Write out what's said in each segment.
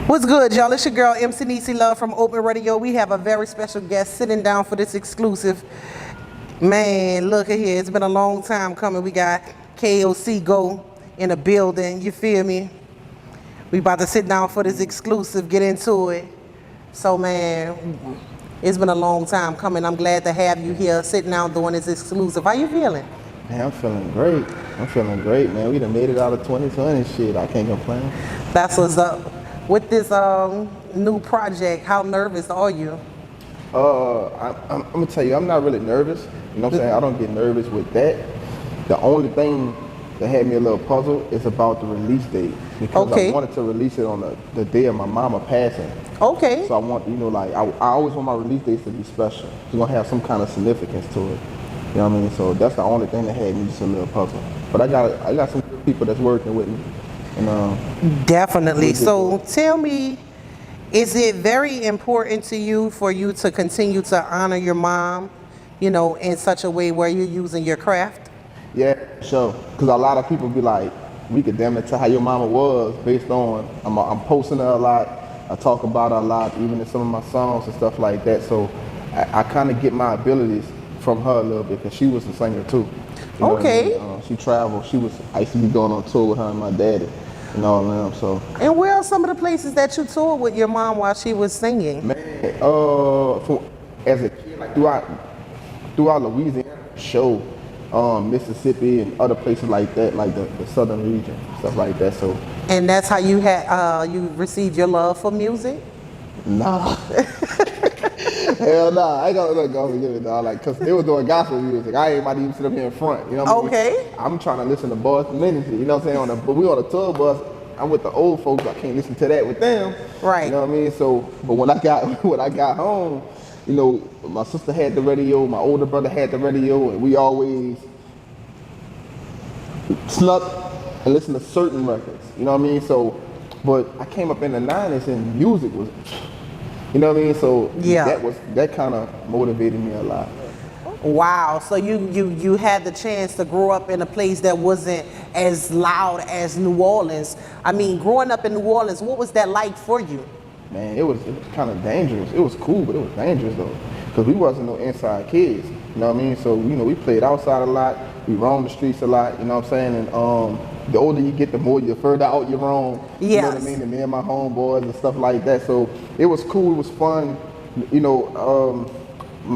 What's good, y'all? It's your girl, NieCee Love from Openn Radio. We have a very special guest sitting down for this exclusive. Man, look at here. It's been a long time coming. We got K.O.C. Go in the building. You feel me? We about to sit down for this exclusive, get into it. So, man, it's been a long time coming. I'm glad to have you here sitting down doing this exclusive. How you feeling? Man, I'm feeling great. I'm feeling great, man. We done made it out of 2020 shit. I can't complain. That's what's up. With this new project, how nervous are you? I'm gonna tell you, I'm not really nervous. You know what I'm saying? I don't get nervous with that. The only thing that had me a little puzzled is about the release date. Because I wanted to release it on the day of my mama passing. Okay. So I want, like, I always want my release dates to be special. It's gonna have some kind of significance to it. You know what I mean? So that's the only thing that had me just a little puzzled. But I got some good people that's working with me. And, definitely. So tell me, is it very important to you for you to continue to honor your mom, you know, in such a way where you're using your craft? Yeah, sure. Because a lot of people be like, we could damn it tell how your mama was based on, I'm posting her a lot, I talk about her a lot, even in some of my songs and stuff like that. So I kind of get my abilities from her a little bit because she was a singer too. You know okay. What I mean? She traveled. I used to be going on tour with her and my daddy. You know what I mean? So. And where are some of the places that you toured with your mom while she was singing? Man, as a kid, like throughout Louisiana, show, Mississippi and other places like that, like the southern region, stuff like that. So. And that's how you had you received your love for music? Nah. Hell nah, I ain't gonna go give it dog. Like, cause they was doing gospel music. I ain't about to even sit up here in front. You know what I mean? Okay. I'm trying to listen to Boss Ministry. You know what I'm saying? But we on the tour bus. I'm with the old folks. I can't listen to that with them. Right. You know what I mean? So, but when I got home, you know, my sister had the radio. My older brother had the radio, and we always snuck and listened to certain records. You know what I mean? So, but I came up in the '90s, and music was. You know what I mean? So yeah, that kind of motivated me a lot. Wow. So you had the chance to grow up in a place that wasn't as loud as New Orleans. I mean, growing up in New Orleans, what was that like for you? Man, it was kind of dangerous. It was cool, but it was dangerous though, because we wasn't no inside kids. You know what I mean? So we played outside a lot. We roamed the streets a lot. You know what I'm saying? And the older you get, the more the further out you roam. Yes. You know what I mean? And me and my homeboys and stuff like that. So it was cool. It was fun. You know,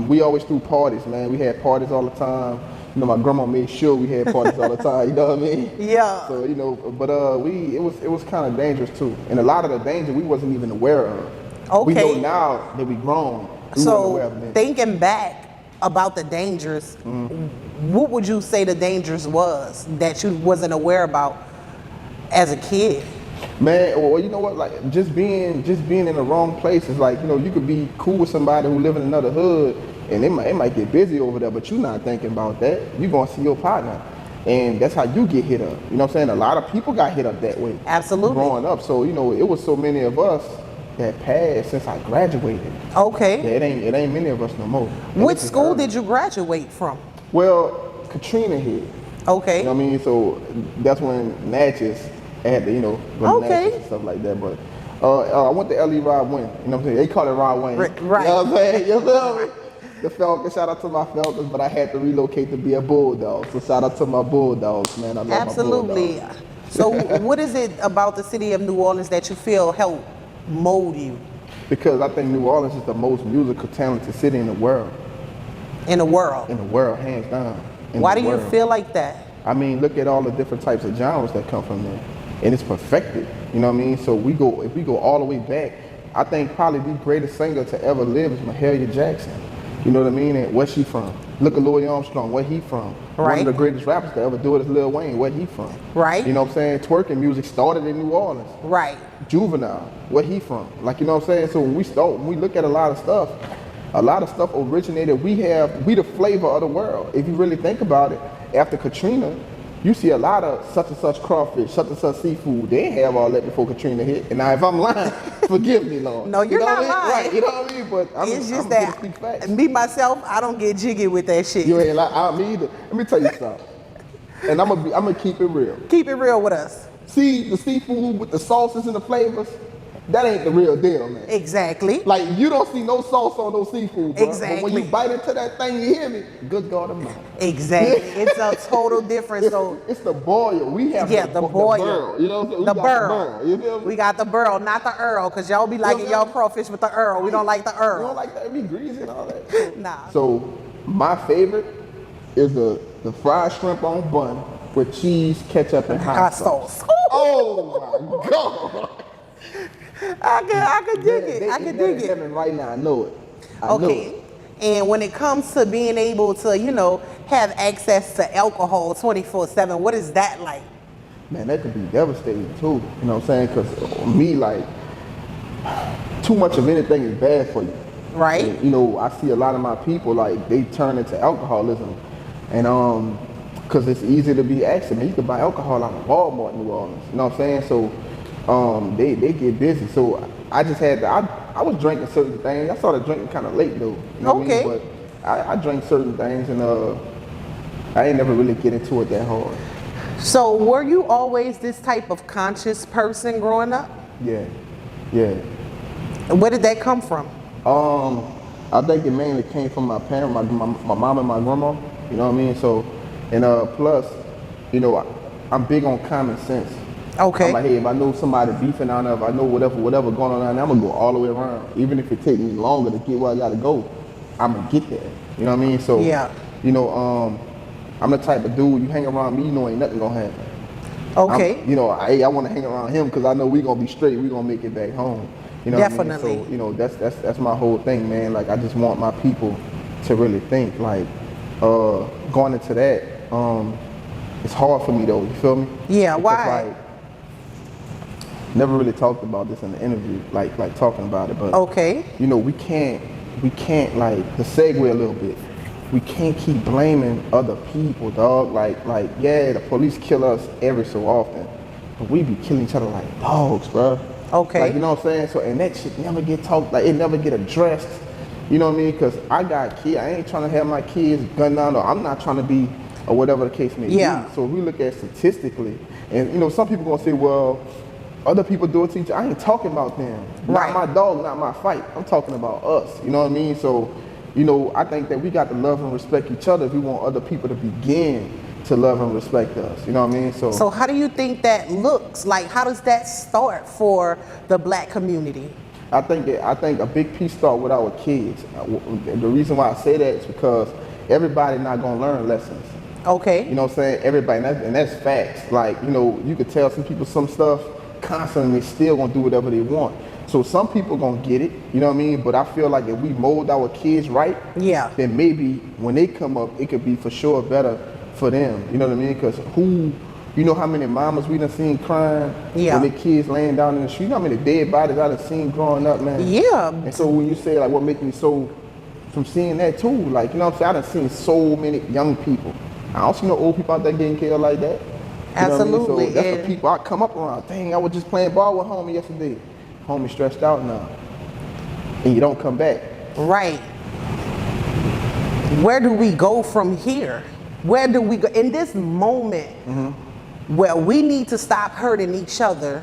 we always threw parties, man. We had parties all the time. You know, my grandma made sure we had parties all the time. You know what I mean? Yeah. So you know, but it was kind of dangerous too. And a lot of the danger we wasn't even aware of. Okay. We know now that we grown. We so aware of thinking back about the dangers. What would you say the dangers was that you wasn't aware about as a kid? Man, well, you know what? Like just being in the wrong place is like, you know, you could be cool with somebody who live in another hood, and it might get busy over there, but you're not thinking about that. You're gonna see your partner, and that's how you get hit up. You know what I'm saying? A lot of people got hit up that way. Absolutely. Growing up, so you know, it was so many of us that passed since I graduated. Okay. Yeah, it ain't many of us no more. Which school did you graduate from? Well, Katrina hit. Okay. You know what I mean? So that's when Natchez had to, you know, go to Natchez and stuff like that. But I went to L.E. Rod Wayne. You know what I'm saying? They call it Rod Wayne. Right. You know what I'm saying? You feel me? The Falcons, shout out to my Falcons, but I had to relocate to be a Bulldog. So shout out to my Bulldogs, man. I love Absolutely. my Bulldogs. So what is it about the city of New Orleans that you feel helped mold you? Because I think New Orleans is the most musical talented city in the world. In the world? In the world, hands down. Why do you feel like that? I mean, look at all the different types of genres that come from there. And it's perfected, you know what I mean? So if we go all the way back, I think probably the greatest singer to ever live is Mahalia Jackson. You know what I mean? And where's she from? Look at Louis Armstrong, where he from? Right. One of the greatest rappers to ever do it is Lil Wayne, where he from? Right. You know what I'm saying? Twerking music started in New Orleans. Right. Juvenile, where he from? Like, you know what I'm saying? So when we look at a lot of stuff originated, we the flavor of the world. If you really think about it, after Katrina, you see a lot of such and such crawfish, such and such seafood. They didn't have all that before Katrina hit. And now if I'm lying, forgive me, Lord. No, you're not lying. Right, you know what I mean? But it's just that me, myself, I don't get jiggy with that shit. You ain't like me either. Let me tell you something. And I'm gonna keep it real. Keep it real with us. See the seafood with the sauces and the flavors, that ain't the real deal, man. Exactly. Like, you don't see no sauce on no seafood, bro. Exactly. But when you bite into that thing, you hear me? Good God Almighty. Exactly. It's a total difference. It's the boil. We have the boil. The burl. You know what I'm saying? The We got burl. the burl. You feel me? We got the burl, not the earl, because y'all be liking y'all crawfish with the earl. We don't like the earl. You don't like that? It be greasy and all that. Nah. So, my favorite is the fried shrimp on bun with cheese, ketchup, and hot sauce. Oh my God. I could dig it. I could dig it. Heaven right now, I know it. I know Okay. it. And when it comes to being able to, you know, have access to alcohol 24/7, what is that like? Man, that could be devastating too. You know what I'm saying? Because me, like, too much of anything is bad for you. Right. And, you know, I see a lot of my people, like, they turn into alcoholism. And because it's easy to be accident. You can buy alcohol out of Walmart in New Orleans. You know what I'm saying? So they get busy. So I just had to, I was drinking certain things. I started drinking kind of late though. You know what I mean? But I drank certain things, and I ain't never really get into it that hard. So were you always this type of conscious person growing up? Yeah. Where did that come from? I think it mainly came from my parents, my mom and my grandma. You know what I mean? So, and plus, you know, I'm big on common sense. Okay. I'm like, hey, if I know somebody beefing on there, if I know whatever going on down there, I'm gonna go all the way around. Even if it takes me longer to get where I gotta go, I'm gonna get there. You know what I mean? So, yeah. You know, I'm the type of dude, you hang around me, you know ain't nothing gonna happen. Okay. You know, I want to hang around him because I know we gonna be straight. We gonna make it back home. You know Definitely. What I mean? So, you know, that's my whole thing, man. Like, I just want my people to really think. Like, going into that, it's hard for me though. You feel me? Yeah. Because, Why? like, never really talked about this in the interview, like talking about it. But okay. You know, we can't like, to segue a little bit. We can't keep blaming other people, dog. Like, yeah, the police kill us every so often, but we be killing each other like dogs, bro. Okay. Like, you know what I'm saying? So, and that shit never get talked, like, it never get addressed. You know what I mean? Because I got kids. I ain't trying to have my kids gunned down, or I'm not trying to be, or whatever the case may be. So if we look at statistically, and, you know, some people gonna say, well, other people do it to each other. I ain't talking about them. Right. Not my dog, not my fight. I'm talking about us. You know what I mean? So, you know, I think that we got to love and respect each other if we want other people to begin to love and respect us. You know what I mean? So how do you think that looks? Like, how does that start for the black community? I think a big piece start with our kids. The reason why I say that is because everybody not gonna learn lessons. Okay. You know what I'm saying? Everybody, and that's facts. Like, you know, you could tell some people some stuff constantly, still gonna do whatever they want. So some people gonna get it, you know what I mean? But I feel like if we mold our kids right, then maybe when they come up, it could be for sure better for them. You know what I mean? Because you know how many mamas we done seen crying when their kids laying down in the street? You know how many dead bodies I done seen growing up, man? Yeah. And so when you say, like, what makes me so, from seeing that too, like, you know what I'm saying? I done seen so many young people. I don't see no old people out there getting killed like that. Absolutely. So that's the people I come up around. Dang, I was just playing ball with homie yesterday. Homie stressed out now. And you don't come back. Right. Where do we go from here? Where do we go in this moment where we need to stop hurting each other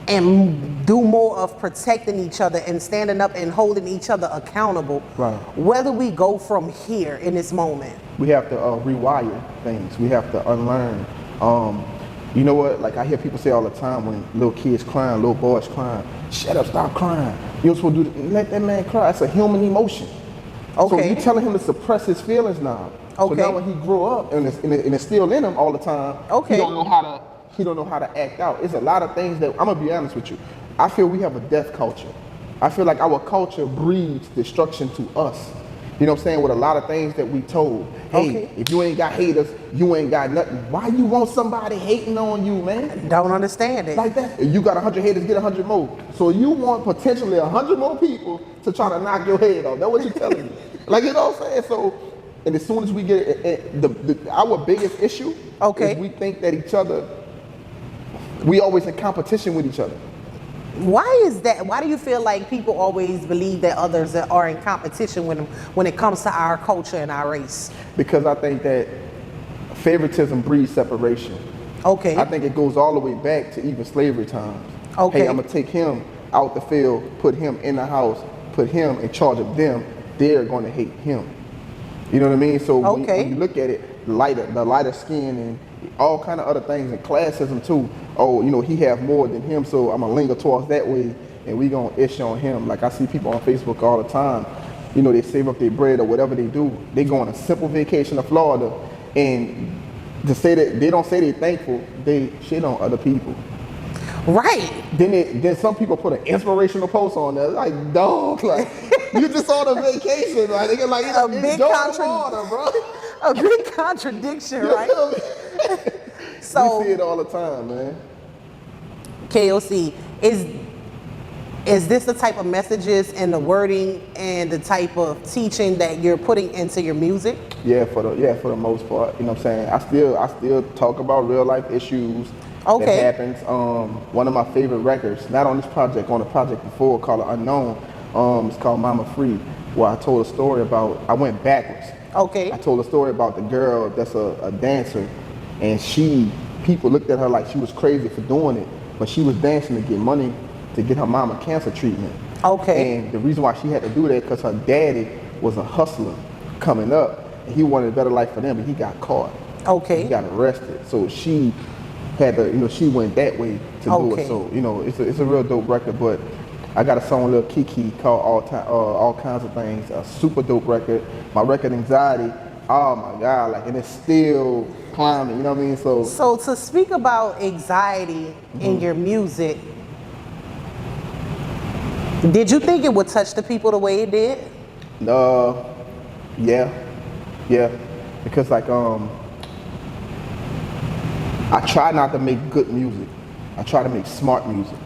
and do more of protecting each other and standing up and holding each other accountable? Right. Where do we go from here in this moment? We have to rewire things. We have to unlearn. You know what? Like, I hear people say all the time when little kids crying, little boys crying, shut up, stop crying. You're supposed to let that man cry. It's a human emotion. So you're telling him to suppress his feelings now. So now when he grow up and it's still in him all the time, he don't know how to act out. It's a lot of things that, I'm gonna be honest with you, I feel we have a death culture. I feel like our culture breeds destruction to us. You know what I'm saying? With a lot of things that we told. Hey, if you ain't got haters, you ain't got nothing. Why you want somebody hating on you, man? Don't understand it. Like that. If you got 100 haters, get 100 more. So you want potentially 100 more people to try to knock your head off. That's what you're telling me. Like, you know what I'm saying? So, and as soon as we get our biggest issue is we think that each other, we always in competition with each other. Why is that? Why do you feel like people always believe that others are in competition with them when it comes to our culture and our race? Because I think that favoritism breeds separation. I think it goes all the way back to even slavery times. Hey, I'm gonna take him out the field, put him in the house, put him in charge of them, they're going to hate him. You know what I mean? So when you look at it, the lighter skin and all kind of other things, and classism too. Oh, you know, he have more than him, so I'm gonna linger towards that way, and we gonna issue on him. Like I see people on Facebook all the time. You know, they save up their bread or whatever they do. They go on a simple vacation to Florida, and to say that they don't say they're thankful, they shit on other people. Right. Then some people put an inspirational post on there, like, dog, like you just on a vacation, like they get like a big water, bro. A big contradiction, right? So we see it all the time, man. K.O.C. Is this the type of messages and the wording and the type of teaching that you're putting into your music? Yeah, for the most part. You know what I'm saying? I still talk about real life issues that happens. One of my favorite records, not on this project, on a project before called Unknown, it's called Mama Free, where I told a story about, I went backwards. I told a story about the girl that's a dancer, and people looked at her like she was crazy for doing it, but she was dancing to get money to get her mama cancer treatment. And the reason why she had to do that because her daddy was a hustler coming up, and he wanted a better life for them, but he got caught. He got arrested. So she had to, you know, she went that way to do it. So, you know, it's a real dope record. But I got a song with Lil Kiki called All Kinds of Things, a super dope record. My record Anxiety, oh my God, like, and it's still climbing, you know what I mean? So to speak about anxiety in your music, did you think it would touch the people the way it did? Yeah. Because like I try not to make good music. I try to make smart music.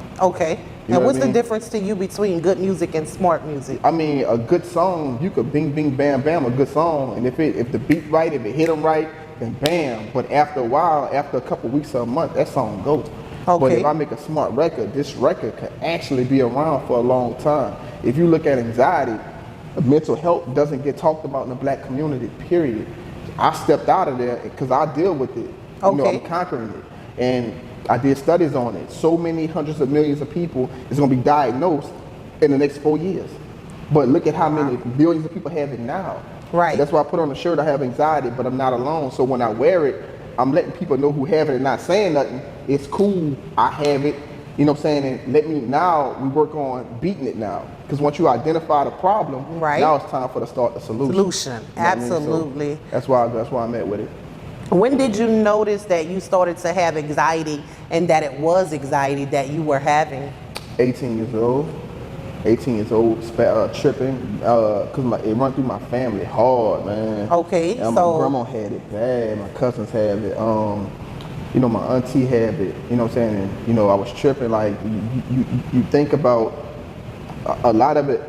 You know and what's what I mean? the difference to you between good music and smart music? I mean, a good song, you could bing, bing, bam, bam, a good song. And if the beat right, if it hit them right, then bam. But after a while, after a couple weeks or a month, that song goes. But if I make a smart record, this record could actually be around for a long time. If you look at anxiety, mental health doesn't get talked about in the black community, period. I stepped out of there because I deal with it. You know, I'm conquering it. And I did studies on it. So many hundreds of millions of people is going to be diagnosed in the next 4 years. But look at how many billions of people have it now. Right. That's why I put on the shirt, I have anxiety, but I'm not alone. So when I wear it, I'm letting people know who have it and not saying nothing. It's cool, I have it, you know what I'm saying? And now we work on beating it now. Because once you identify the problem, now it's time for to start the solution. You know Absolutely. So that's why I'm at with it. When did you notice that you started to have anxiety and that it was anxiety that you were having? 18 years old. Tripping, because it run through my family hard, man. And my grandma had it bad, my cousins have it, you know, my auntie had it, you know what I'm saying? And, you know, I was tripping, like, you think about a lot of it,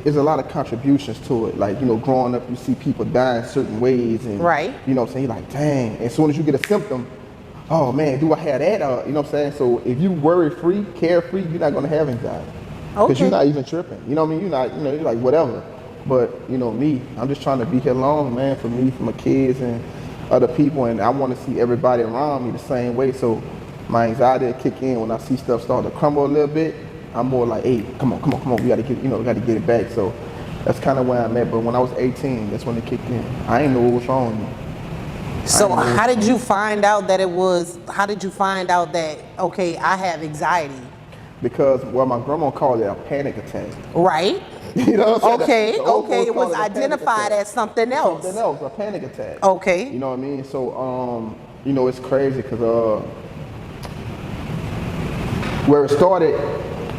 there's a lot of contributions to it. Like, you know, growing up, you see people dying certain ways, and, you know what I'm saying, you're like, dang, as soon as you get a symptom, oh man, do I have that? You know what I'm saying? So if you worry-free, carefree, you're not gonna have anxiety. Because you're not even tripping. You know what I mean? You're not, you know, you're like, whatever. But, you know, me, I'm just trying to be here long, man, for me, for my kids and other people. And I want to see everybody around me the same way. So my anxiety will kick in when I see stuff start to crumble a little bit. I'm more like, hey, come on. We got to get, you know, we got to get it back. So that's kind of where I'm at. But when I was 18, that's when it kicked in. I ain't know what was wrong with me. So how did you find out that okay, I have anxiety? Because, well, my grandma called it a panic attack. Right. You know what I'm saying? Okay, it was identified as something else. Something else, a panic attack. Okay. You know what I mean? So, you know, it's crazy because where it started,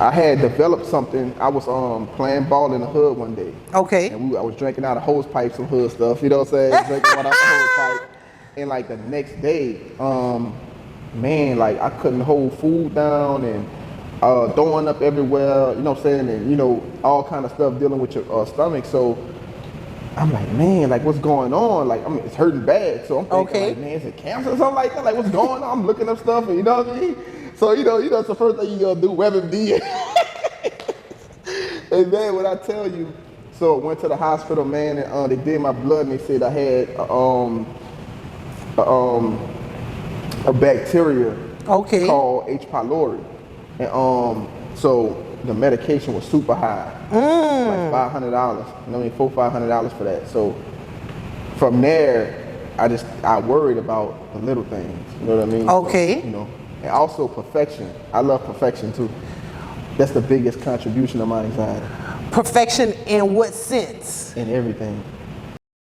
I had developed something. I was playing ball in the hood one day. And I was drinking out of hose pipes and hood stuff, you know what I'm saying? Drinking out of the hose pipe. And like the next day, man, like I couldn't hold food down and throwing up everywhere, you know what I'm saying, and you know, all kind of stuff dealing with your stomach. So I'm like, man, like what's going on? Like, I mean, it's hurting bad. So I'm thinking, like, man, is it cancer or something like that? Like, what's going on? I'm looking up stuff, and you know what I mean? So you know, it's the first thing you gonna do, WebMD. And then when I tell you, so I went to the hospital, man, and they did my blood, and they said I had a bacteria called H. pylori. And so the medication was super high, like $500. You know what I mean, $400-500 for that. So from there, I worried about the little things. You know what I mean? Okay. So, you know, and also perfection. I love perfection too. That's the biggest contribution of my anxiety. Perfection in what sense? In everything.